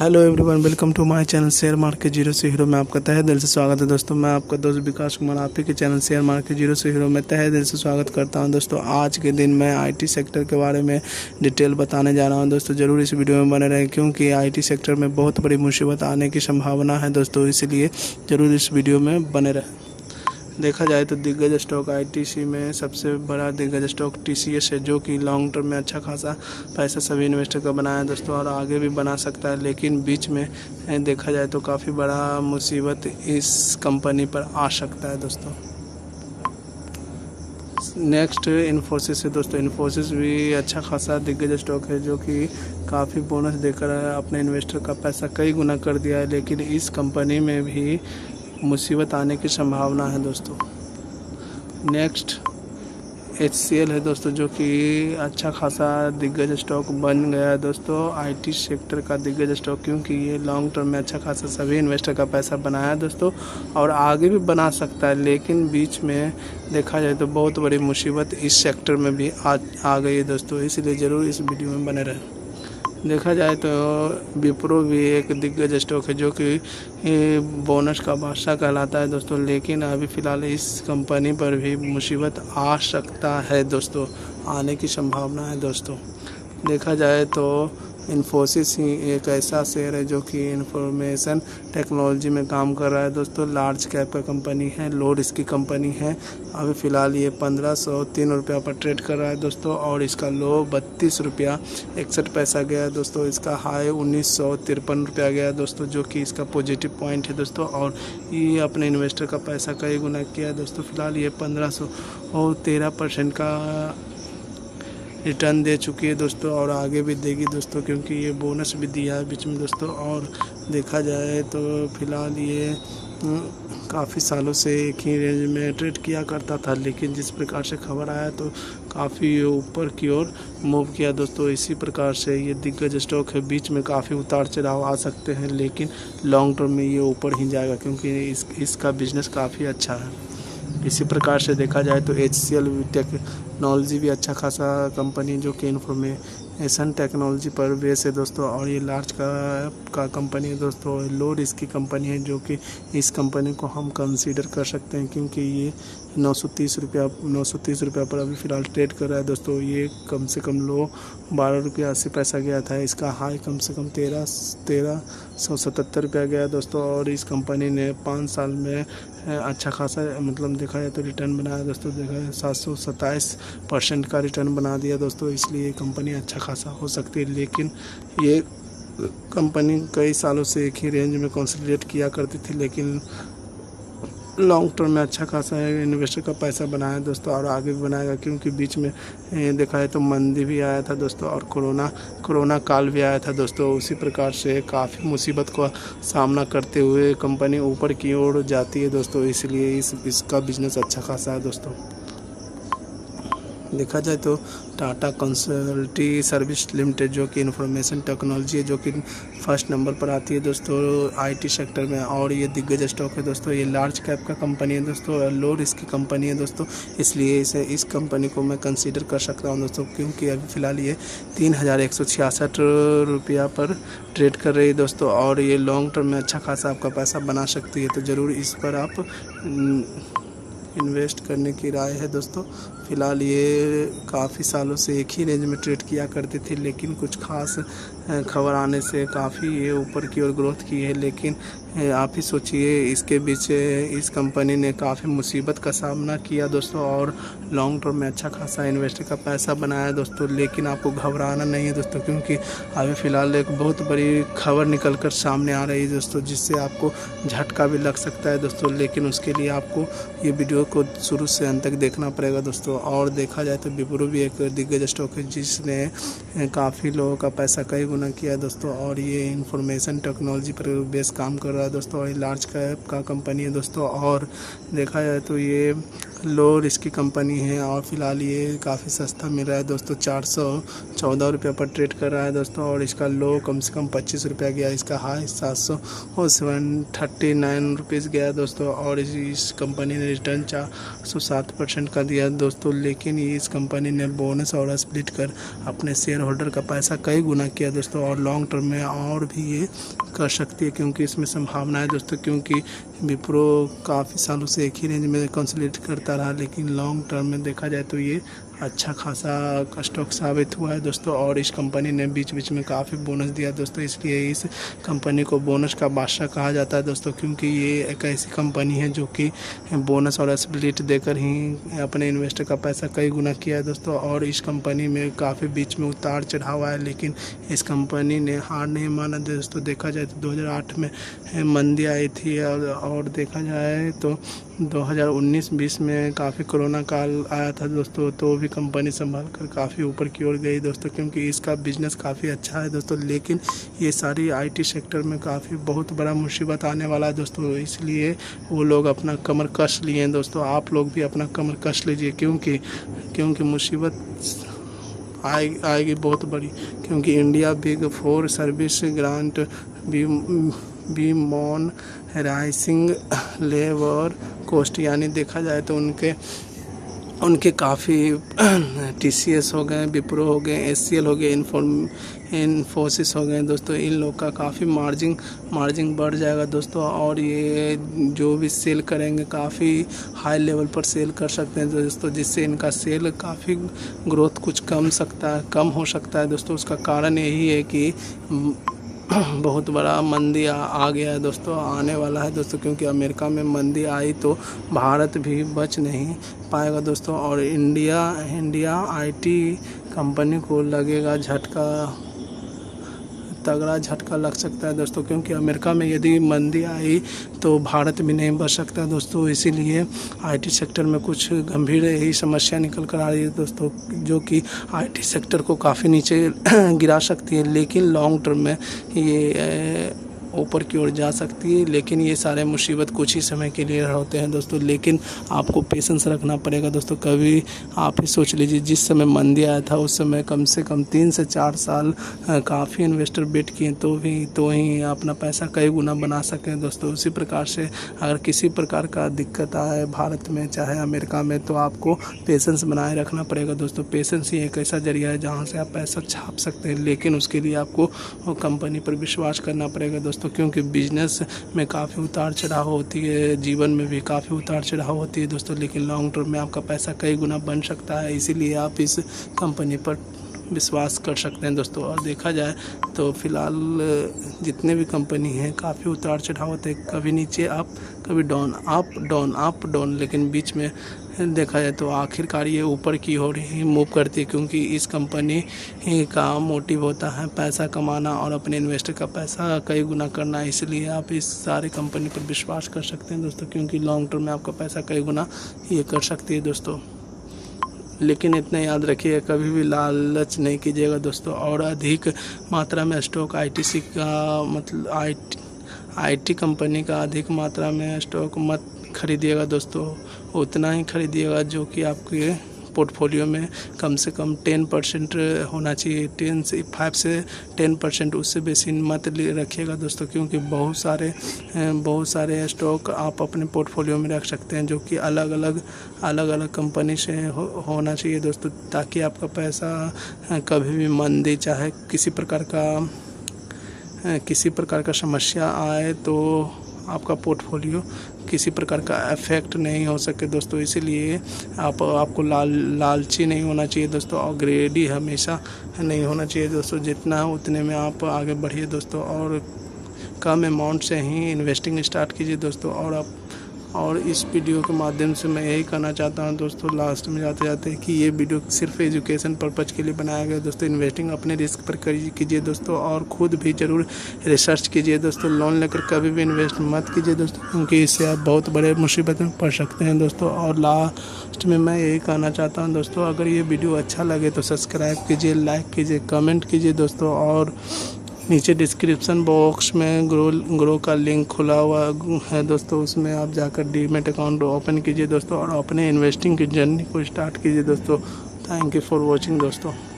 Hello everyone, welcome to my channel share market zero से hero में आपका तहे दिल से स्वागत है। दोस्तों मैं आपका दोस्त विकास कुमार आप ही के चैनल शेयर मार्केट जीरो से हीरो में तहे दिल से स्वागत करता हूं। दोस्तों आज के दिन मैं आईटी सेक्टर के बारे में डिटेल बताने जा रहा हूं। दोस्तों ज़रूर इस वीडियो में बने रहें क्योंकि आईटी सेक्टर में बहुत बड़ी मुसीबत आने की संभावना है दोस्तों, इसलिए ज़रूर इस वीडियो में बने रहें। देखा जाए तो दिग्गज स्टॉक आईटीसी में सबसे बड़ा दिग्गज स्टॉक टीसीएस है, जो कि लॉन्ग टर्म में अच्छा खासा पैसा सभी इन्वेस्टर का बनाया है दोस्तों, और आगे भी बना सकता है। लेकिन बीच में देखा जाए तो काफ़ी बड़ा मुसीबत इस कंपनी पर आ सकता है दोस्तों। नेक्स्ट इन्फोसिस है दोस्तों। इन्फोसिस भी अच्छा खासा दिग्गज स्टॉक है, जो कि काफ़ी बोनस देकर अपने इन्वेस्टर का पैसा कई गुना कर दिया है। लेकिन इस कंपनी में भी मुसीबत आने की संभावना है दोस्तों। नेक्स्ट HCL है दोस्तों, जो कि अच्छा खासा दिग्गज स्टॉक बन गया है दोस्तों, आईटी सेक्टर का दिग्गज स्टॉक, क्योंकि ये लॉन्ग टर्म में अच्छा खासा सभी इन्वेस्टर का पैसा बनाया है दोस्तों, और आगे भी बना सकता है। लेकिन बीच में देखा जाए तो बहुत बड़ी मुसीबत इस सेक्टर में भी आ गई है दोस्तों, इसलिए ज़रूर इस वीडियो में बने रहें। देखा जाए तो विप्रो भी एक दिग्गज स्टॉक है, जो कि बोनस का बादशाह कहलाता है दोस्तों। लेकिन अभी फ़िलहाल इस कंपनी पर भी मुसीबत आ सकता है दोस्तों, आने की संभावना है दोस्तों। देखा जाए तो इन्फोसिस ही एक ऐसा शेयर है जो कि इंफॉर्मेशन टेक्नोलॉजी में काम कर रहा है दोस्तों। लार्ज कैप का कंपनी है, लो रिस्क की कंपनी है। अभी फ़िलहाल ये 1503 रुपया पर ट्रेड कर रहा है दोस्तों, और इसका लो 32 रुपया 61 पैसा गया है दोस्तों। इसका हाई 1953 रुपया गया है दोस्तों, जो कि इसका पॉजिटिव पॉइंट है दोस्तों, और ये अपने इन्वेस्टर का पैसा कई गुना किया है दोस्तों। फ़िलहाल ये 1513% का रिटर्न दे चुकी है दोस्तों, और आगे भी देगी दोस्तों, क्योंकि ये बोनस भी दिया है बीच में दोस्तों। और देखा जाए तो फिलहाल ये काफ़ी सालों से एक ही रेंज में ट्रेड किया करता था, लेकिन जिस प्रकार से खबर आया तो काफ़ी ऊपर की ओर मूव किया दोस्तों। इसी प्रकार से ये दिग्गज स्टॉक है, बीच में काफ़ी उतार चढ़ाव आ सकते हैं, लेकिन लॉन्ग टर्म में ये ऊपर ही जाएगा, क्योंकि इसका बिजनेस काफ़ी अच्छा है। इसी प्रकार से देखा जाए तो HCL टेक्नोलॉजी भी अच्छा खासा कंपनी, जो कि इंफॉर्मेशन टेक्नोलॉजी पर बेस है दोस्तों, और ये लार्ज का कंपनी है दोस्तों, लो रिस्क की कंपनी है, जो कि इस कंपनी को हम कंसीडर कर सकते हैं, क्योंकि ये 930 रुपया पर अभी फ़िलहाल ट्रेड कर रहा है दोस्तों। ये कम से कम लो 12 रुपया 80 पैसा गया था। इसका हाई कम से कम 1377 रुपया गया दोस्तों, और इस कंपनी ने 5 साल में अच्छा खासा मतलब देखा जाए तो रिटर्न बनाया दोस्तों। देखा जाए 727% का रिटर्न बना दिया दोस्तों, इसलिए कंपनी अच्छा खासा हो सकती है। लेकिन ये कंपनी कई सालों से एक ही रेंज में कंसोलिडेट किया करती थी, लेकिन लॉन्ग टर्म में अच्छा खासा इन्वेस्टर का पैसा बनाया दोस्तों, और आगे भी बनाएगा, क्योंकि बीच में देखा है तो मंदी भी आया था दोस्तों, और कोरोना काल भी आया था दोस्तों। उसी प्रकार से काफ़ी मुसीबत का सामना करते हुए कंपनी ऊपर की ओर जाती है दोस्तों, इसलिए इसका बिजनेस अच्छा खासा है दोस्तों। देखा जाए तो टाटा कंसल्टी सर्विस लिमिटेड, जो कि इंफॉर्मेशन टेक्नोलॉजी है, जो कि फर्स्ट नंबर पर आती है दोस्तों आईटी सेक्टर में, और ये दिग्गज स्टॉक है दोस्तों। ये लार्ज कैप का कंपनी है दोस्तों, लो रिस्क की कंपनी है दोस्तों, इसलिए इस कंपनी को मैं कंसीडर कर सकता हूँ दोस्तों, क्योंकि अभी फ़िलहाल ये 3166 रुपया पर ट्रेड कर रही है दोस्तों, और ये लॉन्ग टर्म में अच्छा खासा आपका पैसा बना सकती है। तो ज़रूर इस पर आप इन्वेस्ट करने की राय है दोस्तों। फ़िलहाल ये काफ़ी सालों से एक ही रेंज में ट्रेड किया करती थी, लेकिन कुछ खास खबर आने से काफ़ी ये ऊपर की ओर ग्रोथ की है। लेकिन आप ही सोचिए, इसके बीच इस कंपनी ने काफ़ी मुसीबत का सामना किया दोस्तों, और लॉन्ग टर्म में अच्छा खासा इन्वेस्टर का पैसा बनाया दोस्तों। लेकिन आपको घबराना नहीं है दोस्तों, क्योंकि अभी फ़िलहाल एक बहुत बड़ी खबर निकल कर सामने आ रही है दोस्तों, जिससे आपको झटका भी लग सकता है दोस्तों। लेकिन उसके लिए आपको ये वीडियो को शुरू से अंत तक देखना पड़ेगा दोस्तों। और देखा जाए तो विप्रो भी एक दिग्गज स्टॉक है, जिसने काफ़ी लोगों का पैसा कई गुना किया दोस्तों, और ये इंफॉर्मेशन टेक्नोलॉजी पर बेस काम कर रहा है दोस्तों, और ये लार्ज कैप का कंपनी है दोस्तों। और देखा जाए तो ये लो रिस्क की कंपनी है और फिलहाल ये काफ़ी सस्ता मिल रहा है दोस्तों। 414 रुपये पर ट्रेड कर रहा है दोस्तों, और इसका लो कम से कम 25 रुपया गया, इसका हाई 739 रुपीज़ गया दोस्तों। और इस कंपनी ने रिटर्न 407% का दिया दोस्तों। लेकिन इस कंपनी ने बोनस और स्प्लिट कर अपने शेयर होल्डर का पैसा कई गुना किया दोस्तों, और लॉन्ग टर्म में और भी ये कर सकती है, क्योंकि इसमें संभावना है दोस्तों। क्योंकि विप्रो काफ़ी सालों से एक ही रेंज में कंसोलिडेट करता रहा, लेकिन लॉन्ग टर्म में देखा जाए तो ये अच्छा खासा स्टॉक साबित हुआ है दोस्तों। और इस कंपनी ने बीच बीच में काफ़ी बोनस दिया दोस्तों, इसलिए इस कंपनी को बोनस का बादशाह कहा जाता है दोस्तों। क्योंकि ये एक ऐसी कंपनी है जो कि बोनस और स्प्लिट देकर ही अपने इन्वेस्टर का पैसा कई गुना किया है दोस्तों। और इस कंपनी में काफ़ी बीच में उतार चढ़ाव आया, लेकिन इस कंपनी ने हार नहीं माना दोस्तों। देखा जाए तो 2008 में मंदी आई थी, और देखा जाए तो 2019-20 में काफ़ी कोरोना काल आया था दोस्तों, तो भी कंपनी संभाल कर काफ़ी ऊपर की ओर गई दोस्तों, क्योंकि इसका बिजनेस काफ़ी अच्छा है दोस्तों। लेकिन ये सारी आईटी सेक्टर में काफ़ी बहुत बड़ा मुसीबत आने वाला है दोस्तों, इसलिए वो लोग अपना कमर कस लिए हैं दोस्तों। आप लोग भी अपना कमर कस लीजिए, क्योंकि मुसीबत आएगी बहुत बड़ी। क्योंकि India big four service grant बीमॉन राइसिंग लेबर कोस्ट, यानी देखा जाए तो उनके काफ़ी TCS हो गए, विप्रो हो गए, HCL हो गए, इन्फोसिस हो गए दोस्तों। इन लोग का काफ़ी मार्जिन बढ़ जाएगा दोस्तों, और ये जो भी सेल करेंगे काफ़ी हाई लेवल पर सेल कर सकते हैं दोस्तों, जिससे इनका सेल काफ़ी ग्रोथ कुछ कम हो सकता है दोस्तों। उसका कारण यही है कि बहुत बड़ा मंदी आ गया है दोस्तों, आने वाला है दोस्तों। क्योंकि अमेरिका में मंदी आई तो भारत भी बच नहीं पाएगा दोस्तों, और इंडिया आईटी कंपनी को लगेगा तगड़ा झटका लग सकता है दोस्तों। क्योंकि अमेरिका में यदि मंदी आई तो भारत भी नहीं बच सकता दोस्तों। इसीलिए आईटी सेक्टर में कुछ गंभीर यही समस्या निकल कर आ रही है दोस्तों, जो कि आईटी सेक्टर को काफ़ी नीचे गिरा सकती है। लेकिन लॉन्ग टर्म में ये ऊपर की ओर जा सकती है। लेकिन ये सारे मुसीबत कुछ ही समय के लिए होते हैं दोस्तों, लेकिन आपको पेशेंस रखना पड़ेगा दोस्तों। कभी आप ही सोच लीजिए, जिस समय मंदी आया था उस समय कम से कम 3 से 4 साल काफ़ी इन्वेस्टर बेट किए तो ही अपना पैसा कई गुना बना सकें दोस्तों। उसी प्रकार से अगर किसी प्रकार का दिक्कत आए भारत में चाहे अमेरिका में, तो आपको पेशेंस बनाए रखना पड़ेगा दोस्तों। पेशेंस ही एक ऐसा जरिया है जहाँ से आप पैसा छाप सकते हैं, लेकिन उसके लिए आपको कंपनी पर विश्वास करना पड़ेगा दोस्तों। क्योंकि बिजनेस में काफ़ी उतार चढ़ाव होती है, जीवन में भी काफ़ी उतार चढ़ाव होती है दोस्तों, लेकिन लॉन्ग टर्म में आपका पैसा कई गुना बन सकता है। इसीलिए आप इस कंपनी पर विश्वास कर सकते हैं दोस्तों। और देखा जाए तो फिलहाल जितने भी कंपनी हैं काफ़ी उतार चढ़ाव होते हैं, कभी नीचे अप कभी डाउन, अप डाउन, लेकिन बीच में देखा जाए तो आखिरकार ये ऊपर की ओर ही मूव करती है। क्योंकि इस कंपनी का मोटिव होता है पैसा कमाना और अपने इन्वेस्टर का पैसा कई गुना करना, इसलिए आप इस सारे कंपनी पर विश्वास कर सकते हैं दोस्तों। क्योंकि लॉन्ग टर्म में आपका पैसा कई गुना ये कर सकती है दोस्तों। लेकिन इतना याद रखिए, कभी भी लालच नहीं कीजिएगा दोस्तों, और अधिक मात्रा में स्टॉक आईटीसी का मतलब आईटी कंपनी का अधिक मात्रा में स्टॉक मत खरीदिएगा दोस्तों। उतना ही खरीदिएगा जो कि आपके पोर्टफोलियो में कम से कम 10% होना चाहिए। 5 से 10%, उससे बेसी मत रखिएगा दोस्तों। क्योंकि बहुत सारे स्टॉक आप अपने पोर्टफोलियो में रख सकते हैं, जो कि अलग अलग कंपनी से होना चाहिए दोस्तों, ताकि आपका पैसा कभी भी मंदी चाहे किसी प्रकार का समस्या आए तो आपका पोर्टफोलियो किसी प्रकार का इफेक्ट नहीं हो सके दोस्तों। इसीलिए आपको लालची नहीं होना चाहिए दोस्तों, और ग्रेडी हमेशा नहीं होना चाहिए दोस्तों। जितना है उतने में आप आगे बढ़िए दोस्तों, और कम अमाउंट से ही इन्वेस्टिंग स्टार्ट कीजिए दोस्तों। और इस वीडियो के माध्यम से मैं यही कहना चाहता हूं दोस्तों, लास्ट में जाते कि ये वीडियो सिर्फ एजुकेशन पर्पज़ के लिए बनाया गया दोस्तों। इन्वेस्टिंग अपने रिस्क पर कीजिए दोस्तों, और ख़ुद भी ज़रूर रिसर्च कीजिए दोस्तों। लोन लेकर कभी भी इन्वेस्ट मत कीजिए दोस्तों, क्योंकि इससे आप बहुत बड़े मुसीबत में पड़ सकते हैं दोस्तों। और लास्ट में मैं यही कहना चाहता हूँ दोस्तों, अगर ये वीडियो अच्छा लगे तो सब्सक्राइब कीजिए, लाइक कीजिए, कमेंट कीजिए दोस्तों, और नीचे डिस्क्रिप्शन बॉक्स में ग्रो का लिंक खुला हुआ है दोस्तों, उसमें आप जाकर डीमैट अकाउंट ओपन कीजिए दोस्तों और अपने इन्वेस्टिंग की जर्नी को स्टार्ट कीजिए दोस्तों। थैंक यू फॉर वॉचिंग दोस्तों।